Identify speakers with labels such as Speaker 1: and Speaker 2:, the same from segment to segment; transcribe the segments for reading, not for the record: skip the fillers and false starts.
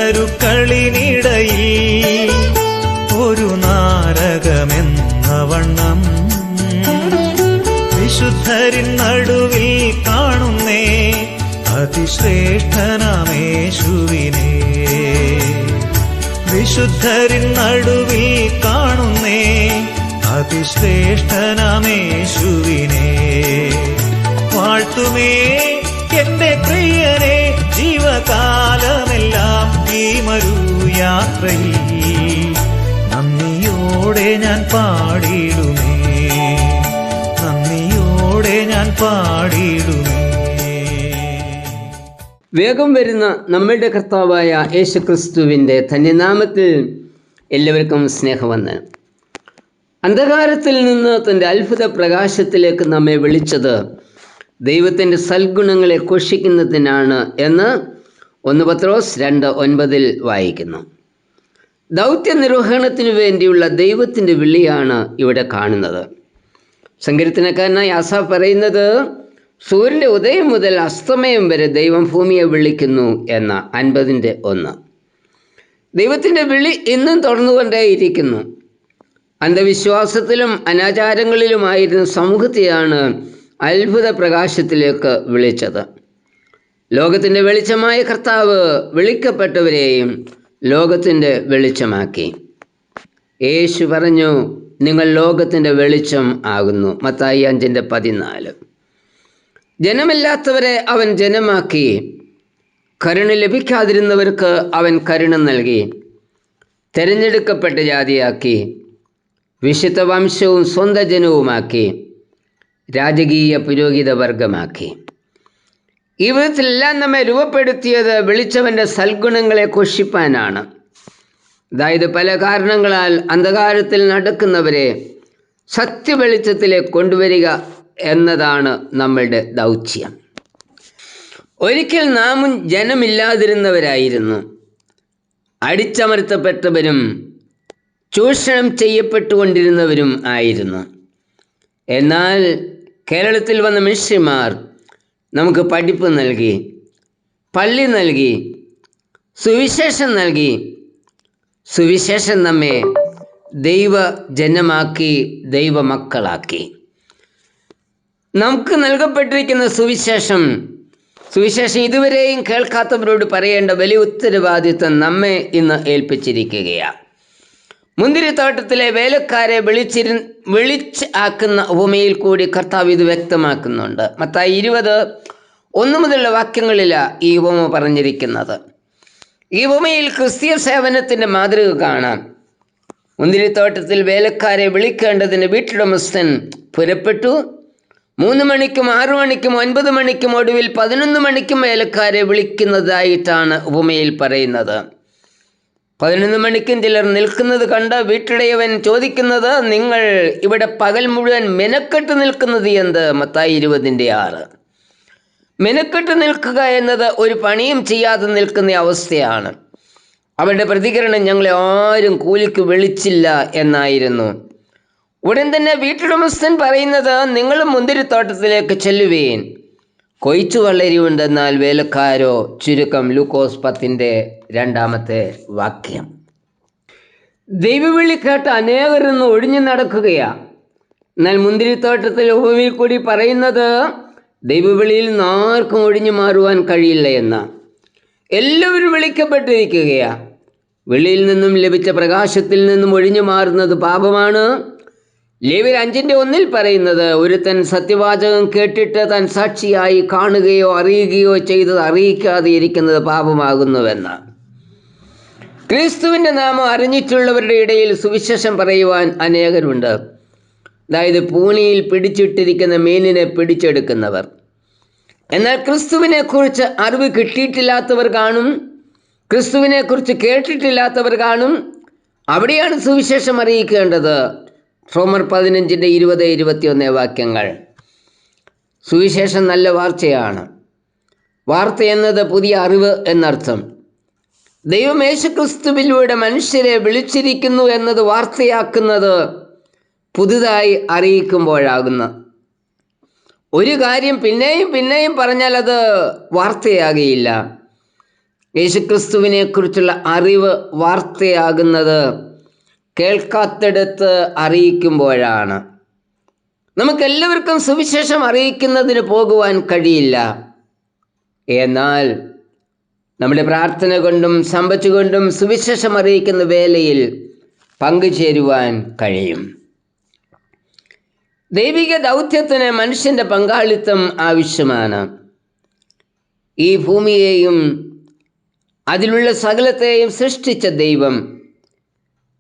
Speaker 1: മണരുക്കളിനിടയിൽ ഒരു നാരകമെന്ന വണ്ണം വിശുദ്ധരിൻ നടുവിൽ കാണുന്നേ അതിശ്രേഷ്ഠനാമേശുവിനെ. വിശുദ്ധരിൻ നടുവിൽ കാണുന്നേ അതിശ്രേഷ്ഠനാമേശുവിനെ. വാഴ്ത്തുമേ എന്റെ പ്രിയനെ ജീവകാലമെല്ലാം ഈ മരുയാത്രയിൽ. നന്ദിയോടെ ഞാൻ പാടിടുമേ, നന്ദിയോടെ ഞാൻ പാടിടുമേ.
Speaker 2: വേഗം വരുന്ന നമ്മളുടെ കർത്താവായ യേശുക്രിസ്തുവിൻ്റെ ധന്യനാമത്തിൽ എല്ലാവർക്കും സ്നേഹവന്ദനം. അന്ധകാരത്തിൽ നിന്ന് തൻ്റെ അത്ഭുത പ്രകാശത്തിലേക്ക് നമ്മെ വിളിച്ചത് ദൈവത്തിൻ്റെ സൽഗുണങ്ങളെ ഘോഷിക്കുന്നതിനാണ് എന്ന് 1 പത്രോസ് 2:9 വായിക്കുന്നു. ദൗത്യ നിർവഹണത്തിനു വേണ്ടിയുള്ള ദൈവത്തിൻ്റെ വിളിയാണ് ഇവിടെ കാണുന്നത്. സങ്കീർത്തനക്കാരനായ ആസാഫ് പറയുന്നത്, സൂര്യൻ്റെ ഉദയം മുതൽ അസ്തമയം വരെ ദൈവം ഭൂമിയെ വിളിക്കുന്നു എന്ന 50:1. ദൈവത്തിൻ്റെ വിളി ഇന്നും തുടർന്നുകൊണ്ടേയിരിക്കുന്നു. അന്ധവിശ്വാസത്തിലും അനാചാരങ്ങളിലുമായിരുന്ന സമൂഹത്തെയാണ് അത്ഭുത പ്രകാശത്തിലേക്ക് വിളിച്ചത്. ലോകത്തിൻ്റെ വെളിച്ചമായ കർത്താവ് വിളിക്കപ്പെട്ടവരെയും ലോകത്തിൻ്റെ വെളിച്ചമാക്കി. യേശു പറഞ്ഞു, നിങ്ങൾ ലോകത്തിൻ്റെ വെളിച്ചം ആകുന്നു. മത്തായി 5:14. ജനമില്ലാത്തവരെ അവൻ ജനമാക്കി, കരുണ ലഭിക്കാതിരുന്നവർക്ക് അവൻ കരുണ നൽകി, തിരഞ്ഞെടുക്കപ്പെട്ട ജാതിയാക്കി, വിശുദ്ധ വംശവും സ്വന്തം ജനവുമാക്കി, രാജകീയ പുരോഹിത വർഗമാക്കി. ഈ വിധത്തിലെല്ലാം നമ്മെ രൂപപ്പെടുത്തിയത് വിളിച്ചവൻ്റെ സൽഗുണങ്ങളെ ഘോഷിപ്പാനാണ്. അതായത് പല കാരണങ്ങളാൽ അന്ധകാരത്തിൽ നടക്കുന്നവരെ സത്യവെളിച്ചത്തിലേക്ക് കൊണ്ടുവരിക എന്നതാണ് നമ്മളുടെ ദൗത്യം. ഒരിക്കൽ നാമും ജനമില്ലാതിരുന്നവരായിരുന്നു, അടിച്ചമർത്തപ്പെട്ടവരും ചൂഷണം ചെയ്യപ്പെട്ടുകൊണ്ടിരുന്നവരും ആയിരുന്നു. എന്നാൽ കേരളത്തിൽ വന്ന മിഷണറിമാർ നമുക്ക് പഠിപ്പ് നൽകി, പള്ളി നൽകി, സുവിശേഷം നൽകി. സുവിശേഷം നമ്മെ ദൈവജനമാക്കി, ദൈവമക്കളാക്കി. നമുക്ക് നൽകപ്പെട്ടിരിക്കുന്ന സുവിശേഷം ഇതുവരെയും കേൾക്കാത്തവരോട് പറയേണ്ട വലിയ ഉത്തരവാദിത്വം നമ്മെ ഇന്ന് ഏൽപ്പിച്ചിരിക്കുകയാണ്. മുന്തിരിത്തോട്ടത്തിലെ വേലക്കാരെ വിളിച്ച് ആക്കുന്ന ഉപമയിൽ കൂടി കർത്താവ് ഇത് വ്യക്തമാക്കുന്നുണ്ട്. മത്തായി 20:1 മുതലുള്ള വാക്യങ്ങളിലാണ് ഈ ഉപമ പറഞ്ഞിരിക്കുന്നത്. ഈ ഉപമയിൽ ക്രിസ്തീയ സേവനത്തിൻ്റെ മാതൃക കാണാം. മുന്തിരിത്തോട്ടത്തിൽ വേലക്കാരെ വിളിക്കേണ്ടതിന് വീട്ടുടമസ്ഥൻ പുറപ്പെട്ടു. 3 മണിക്കും 6 മണിക്കും 9 മണിക്കും ഒടുവിൽ 11 മണിക്കും വേലക്കാരെ വിളിക്കുന്നതായിട്ടാണ് ഉപമയിൽ പറയുന്നത്. 11 മണിക്കും ചിലർ നിൽക്കുന്നത് കണ്ട് വീട്ടുടയവൻ ചോദിക്കുന്നത്, നിങ്ങൾ ഇവിടെ പകൽ മുഴുവൻ മെനക്കെട്ട് നിൽക്കുന്നത് എന്ത്? മത്തായി 20:6. മെനക്കെട്ട് നിൽക്കുക എന്നത് ഒരു പണിയും ചെയ്യാതെ നിൽക്കുന്ന അവസ്ഥയാണ്. അവരുടെ പ്രതികരണം, ഞങ്ങളെ ആരും കൂലിക്ക് വിളിച്ചില്ല എന്നായിരുന്നു. ഉടൻ തന്നെ വീട്ടുടമസ്ഥൻ പറയുന്നത്, നിങ്ങൾ മുന്തിരിത്തോട്ടത്തിലേക്ക് ചെല്ലുവീൻ, കൊയ്ച്ചു വളരുണ്ടെന്നാൽ വേലക്കാരോ ചുരുക്കം. ലൂക്കോസ് 10:2 വാക്യം. ദൈവവിളി കേട്ട് അനേകരൊന്ന് ഒഴിഞ്ഞു നടക്കുകയാണ്. എന്നാൽ മുന്തിരിത്തോട്ടത്തിൽ ഉപമയിൽ കൂടി പറയുന്നത് ദൈവവിളിയിൽ നിന്ന് ആർക്കും ഒഴിഞ്ഞു മാറുവാൻ കഴിയില്ല എന്ന. എല്ലാവരും വിളിക്കപ്പെട്ടിരിക്കുകയാണ്. വെളിയിൽ നിന്നും ലഭിച്ച പ്രകാശത്തിൽ നിന്നും ഒഴിഞ്ഞു മാറുന്നത് പാപമാണ്. ലേവ്യർ 5:1 പറയുന്നത്, ഒരുത്തൻ സത്യവാചകം കേട്ടിട്ട് താൻ സാക്ഷിയായി കാണുകയോ അറിയുകയോ ചെയ്തത് അറിയിക്കാതെ ഇരിക്കുന്നത് പാപമാകുന്നുവെന്ന്. ക്രിസ്തുവിൻ്റെ നാമം അറിഞ്ഞിട്ടുള്ളവരുടെ ഇടയിൽ സുവിശേഷം പറയുവാൻ അനേകരുണ്ട്. അതായത് പൂണിയിൽ പിടിച്ചിട്ടിരിക്കുന്ന മീനിനെ പിടിച്ചെടുക്കുന്നവർ. എന്നാൽ ക്രിസ്തുവിനെക്കുറിച്ച് അറിവ് കിട്ടിയിട്ടില്ലാത്തവർ കാണും, ക്രിസ്തുവിനെക്കുറിച്ച് കേട്ടിട്ടില്ലാത്തവർ കാണും. അവിടെയാണ് സുവിശേഷം അറിയിക്കേണ്ടത്. റോമർ 15:20-21 വാക്യങ്ങൾ. സുവിശേഷം നല്ല വാർത്തയാണ്. വാർത്ത എന്നത് പുതിയ അറിവ് എന്നർത്ഥം. ദൈവം യേശുക്രിസ്തുവിലൂടെ മനുഷ്യരെ വിളിച്ചിരിക്കുന്നു എന്നത് വാർത്തയാക്കുന്നത് പുതുതായി അറിയിക്കുമ്പോഴാകുന്നു. ഒരു കാര്യം പിന്നെയും പിന്നെയും പറഞ്ഞാൽ അത് വാർത്തയാകുകയില്ല. യേശുക്രിസ്തുവിനെ കുറിച്ചുള്ള അറിവ് വാർത്തയാകുന്നത് കേൾക്കാത്തിടത്ത് അറിയിക്കുമ്പോഴാണ്. നമുക്കെല്ലാവർക്കും സുവിശേഷം അറിയിക്കുന്നതിന് പോകുവാൻ കഴിയില്ല. എന്നാൽ നമ്മുടെ പ്രാർത്ഥന കൊണ്ടും സമ്പത്തുകൊണ്ടും സുവിശേഷം അറിയിക്കുന്ന വേലയിൽ പങ്കുചേരുവാൻ കഴിയും. ദൈവിക ദൗത്യത്തിന് മനുഷ്യൻ്റെ പങ്കാളിത്തം ആവശ്യമാണ്. ഈ ഭൂമിയെയും അതിലുള്ള സകലത്തെയും സൃഷ്ടിച്ച ദൈവം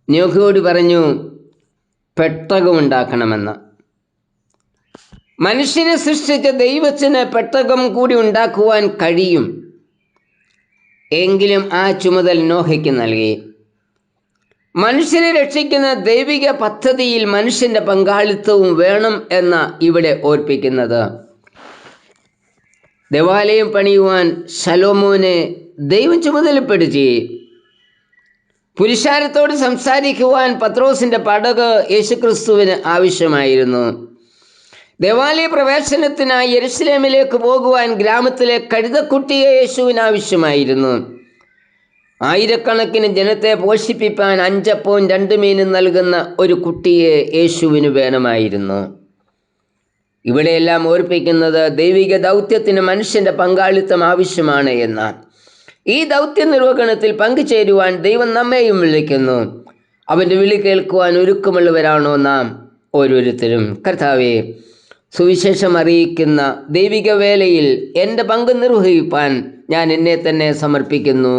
Speaker 2: നോഹയോട് പറഞ്ഞു, പെട്ടകമുണ്ടാക്കണമെന്ന്. മനുഷ്യനെ സൃഷ്ടിച്ച ദൈവത്തിന് പെട്ടകം കൂടി ഉണ്ടാക്കുവാൻ കഴിയും. എങ്കിലും ആ ചുമതല നോഹയ്ക്ക് നൽകി. മനുഷ്യനെ രക്ഷിക്കുന്ന ദൈവിക പദ്ധതിയിൽ മനുഷ്യൻ്റെ പങ്കാളിത്തവും വേണം എന്ന ഇവിടെ ഓർപ്പിക്കുന്നത്. ദേവാലയം പണിയുവാൻ ശലോമോനെ ദൈവം ചുമതലപ്പെടുത്തി. പുരുഷാരത്തോട് സംസാരിക്കുവാൻ പത്രോസിൻ്റെ പടക് യേശുക്രിസ്തുവിന് ആവശ്യമായിരുന്നു. ദേവാലയ പ്രവേശനത്തിനായി യെരുശലേമിലേക്ക് പോകുവാൻ ഗ്രാമത്തിലെ കഴുതക്കുട്ടിയെ യേശുവിന് ആവശ്യമായിരുന്നു. ആയിരക്കണക്കിന് ജനത്തെ പോഷിപ്പിക്കാൻ 5 അപ്പവും 2 മീനും നൽകുന്ന ഒരു കുട്ടിയെ യേശുവിന് വേണമായിരുന്നു. ഇവിടെയെല്ലാം ഓർപ്പിക്കുന്നത് ദൈവിക ദൗത്യത്തിന് മനുഷ്യൻ്റെ പങ്കാളിത്തം ആവശ്യമാണ് എന്ന്. ഈ ദൗത്യ നിർവഹണത്തിൽ പങ്കുചേരുവാൻ ദൈവം നമ്മെയും വിളിക്കുന്നു. അവൻ്റെ വിളി കേൾക്കുവാൻ ഒരുക്കമുള്ളവരാണോ നാം ഓരോരുത്തരും? കർത്താവേ, സുവിശേഷം അറിയിക്കുന്ന ദൈവിക വേലയിൽ എൻ്റെ പങ്ക് നിർവഹിപ്പാൻ ഞാൻ എന്നെ തന്നെ സമർപ്പിക്കുന്നു.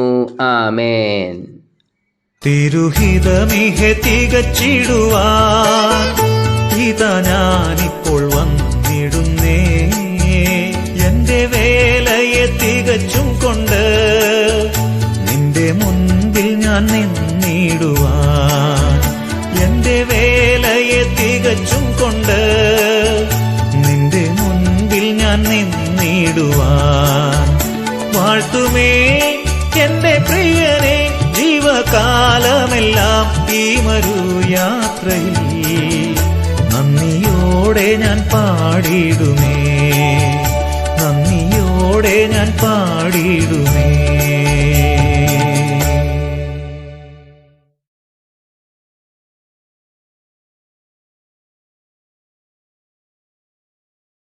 Speaker 2: ആമേൻ.
Speaker 1: തിരുഹിതമിഹ തികച്ചിടുവാൻ ഇതാ ഞാനിപ്പോൾ വന്നിടുന്നേ. എന്റെ വേലയെ തികച്ചും കൊണ്ട് നിന്റെ മുൻപിൽ ഞാൻ നിന്നിടുവാൻ. എന്റെ വേലയെ തികച്ചും കൊണ്ട് നിന്റെ മുൻപിൽ ഞാൻ നിന്നിടുവാൻ. വാഴ്ത്തുമേ എന്റെ പ്രിയനെ ജീവകാലമെല്ലാം ഈ മരുയാത്രയിൽ. നന്ദിയോടെ ഞാൻ പാടിടുമേ, നന്ദിയോടെ ഞാൻ പാടിടുമേ.